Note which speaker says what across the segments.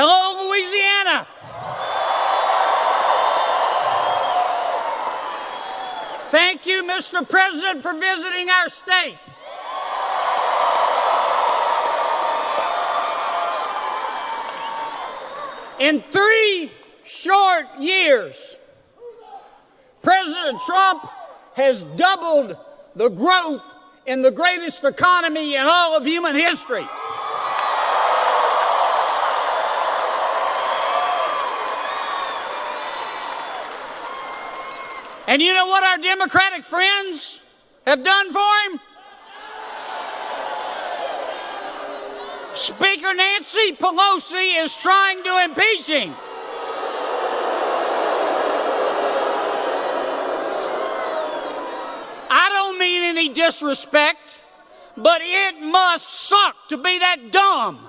Speaker 1: Hello, Louisiana. Thank you, Mr. President, for visiting our state. In 3 short years, President Trump has doubled the growth in the greatest economy in all of human history. And you know what our Democratic friends have done for him? Speaker Nancy Pelosi is trying to impeach him. I don't mean any disrespect, but it must suck to be that dumb.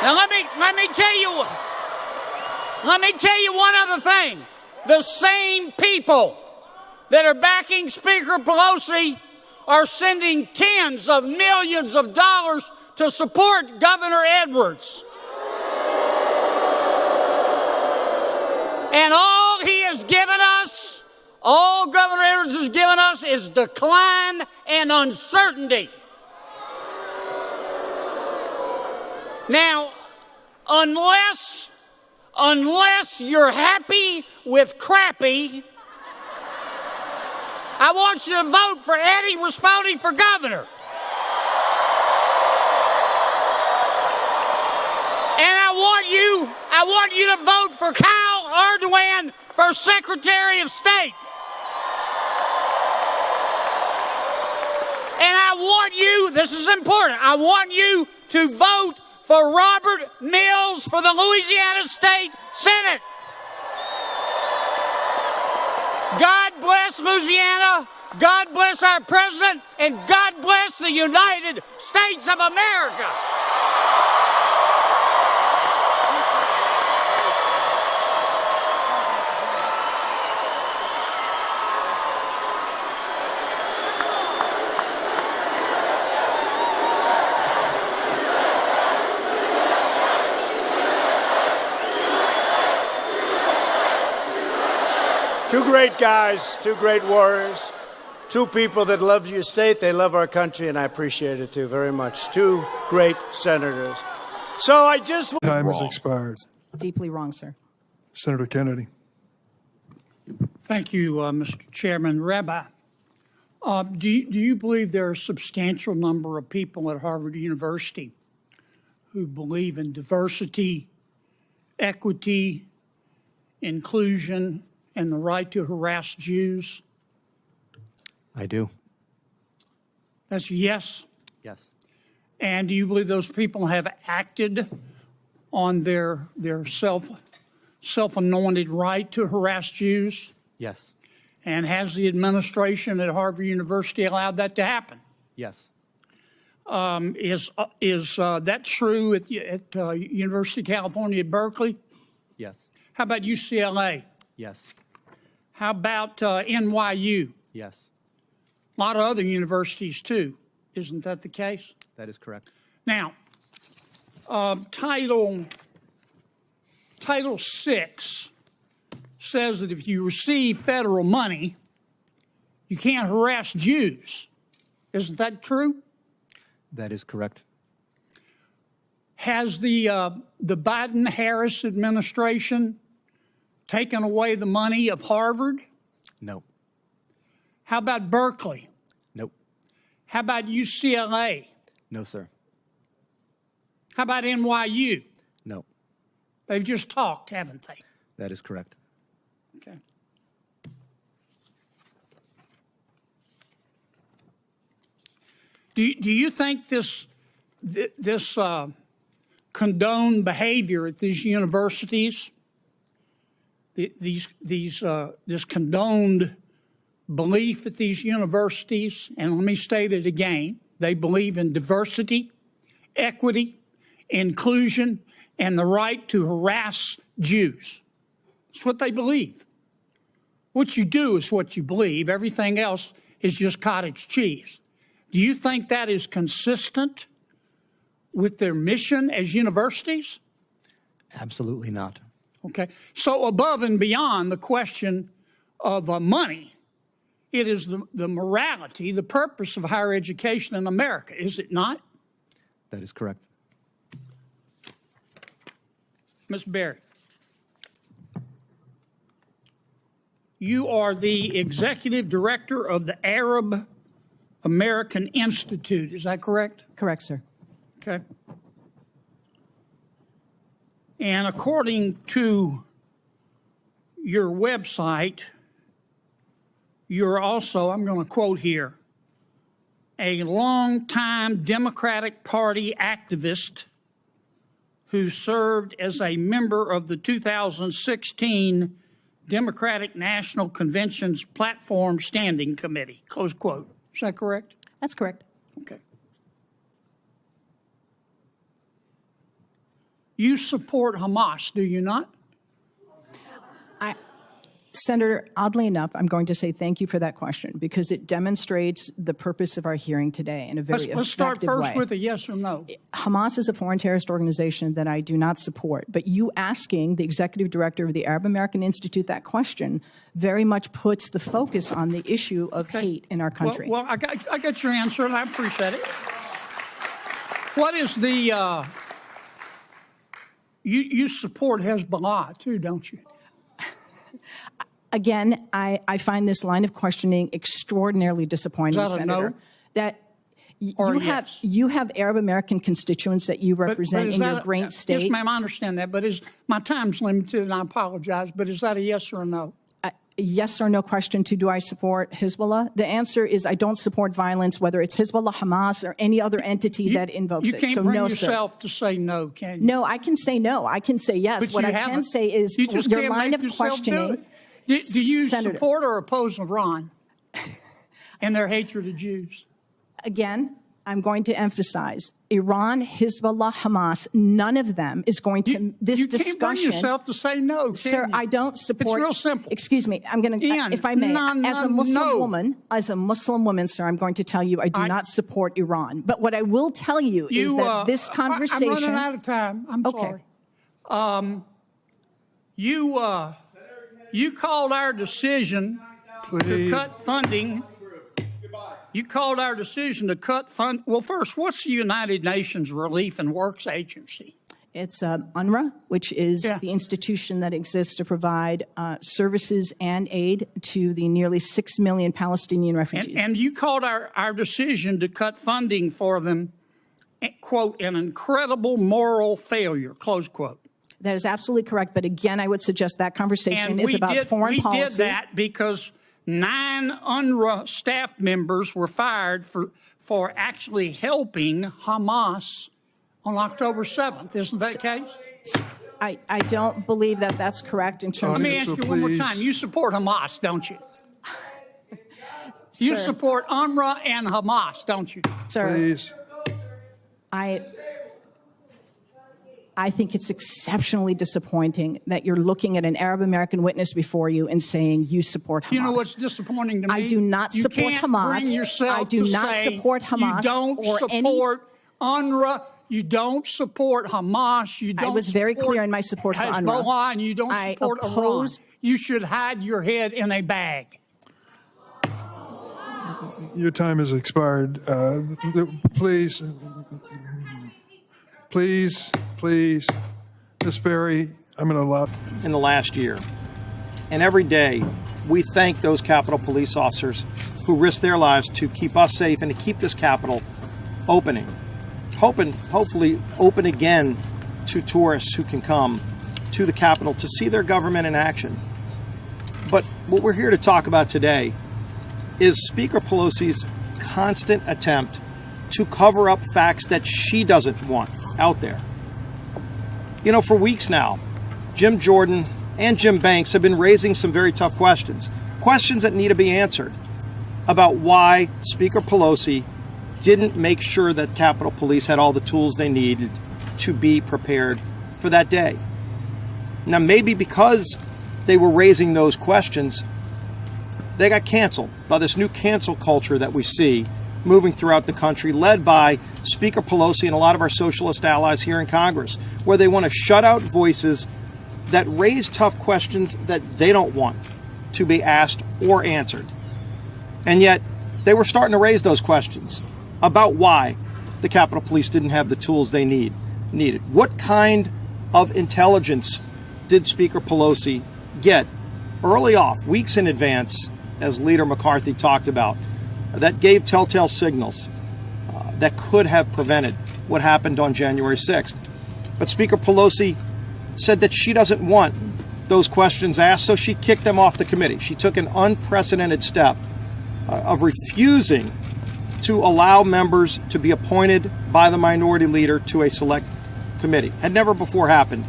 Speaker 1: Now let me tell you one other thing. The same people that are backing Speaker Pelosi are sending tens of millions of dollars to support Governor Edwards. And all he has given us, all Governor Edwards has given us, is decline and uncertainty. Now, unless you're happy with crappy, I want you to vote for Eddie Rispoli for governor. And I want you to vote for Kyle Erdogan for Secretary of State. And I want you, this is important, I want you to vote for Robert Mills for the Louisiana State Senate. God bless Louisiana, God bless our president, and God bless the United States of America.
Speaker 2: Two great guys, two great warriors, two people that love your state, they love our country, and I appreciate it too very much. Two great senators. So I just...
Speaker 3: Time has expired.
Speaker 4: Deeply wrong, sir.
Speaker 3: Senator Kennedy.
Speaker 1: Thank you, Mr. Chairman. Rabbi, do you believe there are a substantial number of people at Harvard University who believe in diversity, equity, inclusion, and the right to harass Jews?
Speaker 5: I do.
Speaker 1: That's a yes?
Speaker 5: Yes.
Speaker 1: And do you believe those people have acted on their self-anointed right to harass Jews?
Speaker 5: Yes.
Speaker 1: And has the administration at Harvard University allowed that to happen?
Speaker 5: Yes.
Speaker 1: Is that true at University of California at Berkeley?
Speaker 5: Yes.
Speaker 1: How about UCLA?
Speaker 5: Yes.
Speaker 1: How about NYU?
Speaker 5: Yes.
Speaker 1: A lot of other universities too. Isn't that the case?
Speaker 5: That is correct.
Speaker 1: Now, Title VI says that if you receive federal money, you can't harass Jews. Isn't that true?
Speaker 5: That is correct.
Speaker 1: Has the Biden-Harris administration taken away the money of Harvard?
Speaker 5: No.
Speaker 1: How about Berkeley?
Speaker 5: Nope.
Speaker 1: How about UCLA?
Speaker 5: No, sir.
Speaker 1: How about NYU?
Speaker 5: No.
Speaker 1: They've just talked, haven't they?
Speaker 5: That is correct.
Speaker 1: Okay. Do you think this condoned behavior at these universities, this condoned belief at these universities, and let me state it again, they believe in diversity, equity, inclusion, and the right to harass Jews. That's what they believe. What you do is what you believe. Everything else is just cottage cheese. Do you think that is consistent with their mission as universities?
Speaker 5: Absolutely not.
Speaker 1: Okay. So above and beyond the question of money, it is the morality, the purpose of higher education in America, is it not?
Speaker 5: That is correct.
Speaker 1: Ms. Berry, you are the executive director of the Arab American Institute. Is that correct?
Speaker 4: Correct, sir.
Speaker 1: Okay. And according to your website, you're also, I'm going to quote here, a longtime Democratic Party activist who served as a member of the 2016 Democratic National Convention's Platform Standing Committee, close quote. Is that correct?
Speaker 4: That's correct.
Speaker 1: Okay. You support Hamas, do you not?
Speaker 4: Senator, oddly enough, I'm going to say thank you for that question because it demonstrates the purpose of our hearing today in a very effective way.
Speaker 1: Let's start first with a yes or no.
Speaker 4: Hamas is a foreign terrorist organization that I do not support, but you asking the executive director of the Arab American Institute that question very much puts the focus on the issue of hate in our country.
Speaker 1: Well, I got your answer, and I appreciate it. What is the you support Hezbollah too, don't you?
Speaker 4: Again, I find this line of questioning extraordinarily disappointing,
Speaker 1: Is that a
Speaker 4: Senator.
Speaker 1: no?
Speaker 4: That
Speaker 1: Or
Speaker 4: you
Speaker 1: a
Speaker 4: have
Speaker 1: yes?
Speaker 4: You have Arab American constituents that you represent
Speaker 1: is
Speaker 4: in
Speaker 1: that
Speaker 4: your great state.
Speaker 1: Yes, ma'am, I understand that, but my time's limited, and I apologize, but is that a yes or a no?
Speaker 4: A yes or no question to do I support Hezbollah? The answer is I don't support violence, whether it's Hezbollah, Hamas, or any other entity that invokes it.
Speaker 1: You can't
Speaker 4: So
Speaker 1: bring
Speaker 4: no,
Speaker 1: yourself
Speaker 4: sir.
Speaker 1: to say no, can you?
Speaker 4: No, I can say no. I can say yes.
Speaker 1: But
Speaker 4: What
Speaker 1: you
Speaker 4: I
Speaker 1: haven't.
Speaker 4: can say is
Speaker 1: You just
Speaker 4: your
Speaker 1: can't
Speaker 4: line
Speaker 1: make
Speaker 4: of
Speaker 1: yourself
Speaker 4: questioning.
Speaker 1: do it. Do you
Speaker 4: Senator,
Speaker 1: support or oppose Iran and their hatred of Jews?
Speaker 4: Again, I'm going to emphasize Iran, Hezbollah, Hamas, none of them is going to
Speaker 1: You can't bring yourself to say no, can
Speaker 4: Sir,
Speaker 1: you?
Speaker 4: I don't support.
Speaker 1: It's real simple.
Speaker 4: Excuse me. I'm going to,
Speaker 1: Ian,
Speaker 4: if I may, as a Muslim woman, sir, I'm going to tell you I do not support Iran. But what I will tell you is that this conversation.
Speaker 1: I'm running out of time. I'm
Speaker 4: Okay.
Speaker 1: sorry. You called our decision to cut funding. You called our decision to cut fund. Well, first, what's the United Nations Relief and Works Agency?
Speaker 4: It's UNRWA, which is the institution that exists to provide services and aid to the nearly 6 million Palestinian refugees.
Speaker 1: And you called our decision to cut funding for them, quote, an incredible moral failure, close quote.
Speaker 4: That is absolutely correct. But again, I would suggest that conversation is about foreign policy.
Speaker 1: We did that because 9 UNRWA staff members were fired for actually helping Hamas on October 7th. Isn't that the case?
Speaker 4: I don't believe that that's correct in terms
Speaker 1: Let
Speaker 4: of...
Speaker 1: me ask you one more time. You support Hamas, don't you? You support UNRWA and Hamas, don't you?
Speaker 4: Sir,
Speaker 3: Please.
Speaker 4: I think it's exceptionally disappointing that you're looking at an Arab American witness before you and saying you support Hamas.
Speaker 1: You know what's disappointing to me?
Speaker 4: I do not support Hamas.
Speaker 1: Bring yourself
Speaker 4: I do
Speaker 1: to
Speaker 4: not
Speaker 1: say
Speaker 4: support Hamas.
Speaker 1: You don't
Speaker 4: or
Speaker 1: support UNRWA. You don't support Hamas. You don't.
Speaker 4: I was very clear in my support for UNRWA.
Speaker 1: Hezbollah, and you don't support Iran. You should hide your head in a bag.
Speaker 3: Your time has expired. Please, Ms. Berry, I'm going to allow.
Speaker 6: In the last year. And every day, we thank those Capitol police officers who risk their lives to keep us safe and to keep this Capitol hopefully open again to tourists who can come to the Capitol to see their government in action. But what we're here to talk about today is Speaker Pelosi's constant attempt to cover up facts that she doesn't want out there. You know, for weeks now, Jim Jordan and Jim Banks have been raising some very tough questions that need to be answered about why Speaker Pelosi didn't make sure that Capitol Police had all the tools they needed to be prepared for that day. Now, maybe because they were raising those questions, They got canceled by this new cancel culture that we see moving throughout the country, led by Speaker Pelosi and a lot of our socialist allies here in Congress, where they want to shut out voices that raise tough questions that they don't want to be asked or answered. And yet, they were starting to raise those questions about why the Capitol Police didn't have the tools they needed. What kind of intelligence did Speaker Pelosi get early off, weeks in advance, as Leader McCarthy talked about, that gave telltale signals that could have prevented what happened on January 6th? But Speaker Pelosi said that she doesn't want those questions asked, so she kicked them off the committee. She took an unprecedented step of refusing to allow members to be appointed by the minority leader to a select committee. Had never before happened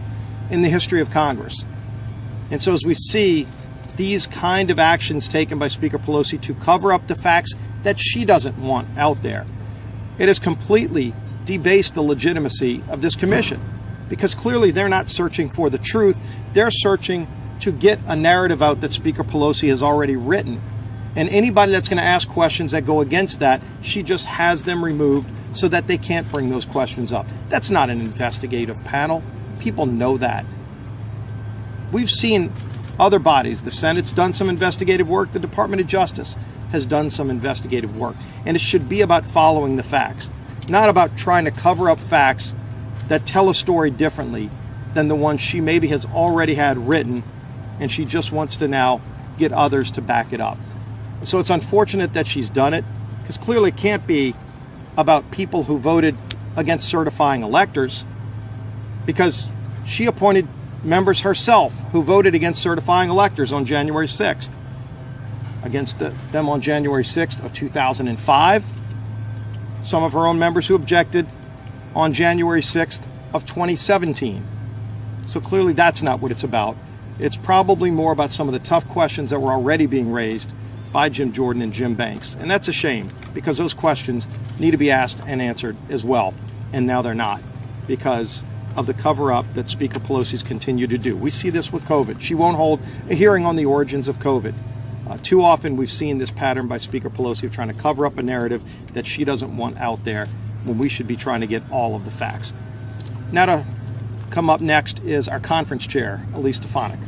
Speaker 6: in the history of Congress. And so as we see these kind of actions taken by Speaker Pelosi to cover up the facts that she doesn't want out there, it has completely debased the legitimacy of this commission, because clearly they're not searching for the truth. They're searching to get a narrative out that Speaker Pelosi has already written. And anybody that's going to ask questions that go against that, she just has them removed so that they can't bring those questions up. That's not an investigative panel. People know that. We've seen other bodies. The Senate's done some investigative work. The Department of Justice has done some investigative work. And it should be about following the facts, not about trying to cover up facts that tell a story differently than the one she maybe has already had written, and she just wants to now get others to back it up. So it's unfortunate that she's done it, because clearly it can't be about people who voted against certifying electors, because she appointed members herself who voted against certifying electors on January 6th, against them on January 6th of 2005, some of her own members who objected on January 6th of 2017. So clearly that's not what it's about. It's probably more about some of the tough questions that were already being raised by Jim Jordan and Jim Banks. And that's a shame, because those questions need to be asked and answered as well. And now they're not, because of the cover-up that Speaker Pelosi's continued to do. We see this with COVID. She won't hold a hearing on the origins of COVID. Too often we've seen this pattern by Speaker Pelosi of trying to cover up a narrative that she doesn't want out there, when we should be trying to get all of the facts. Now to come up next is our conference chair, Elise Stefanik.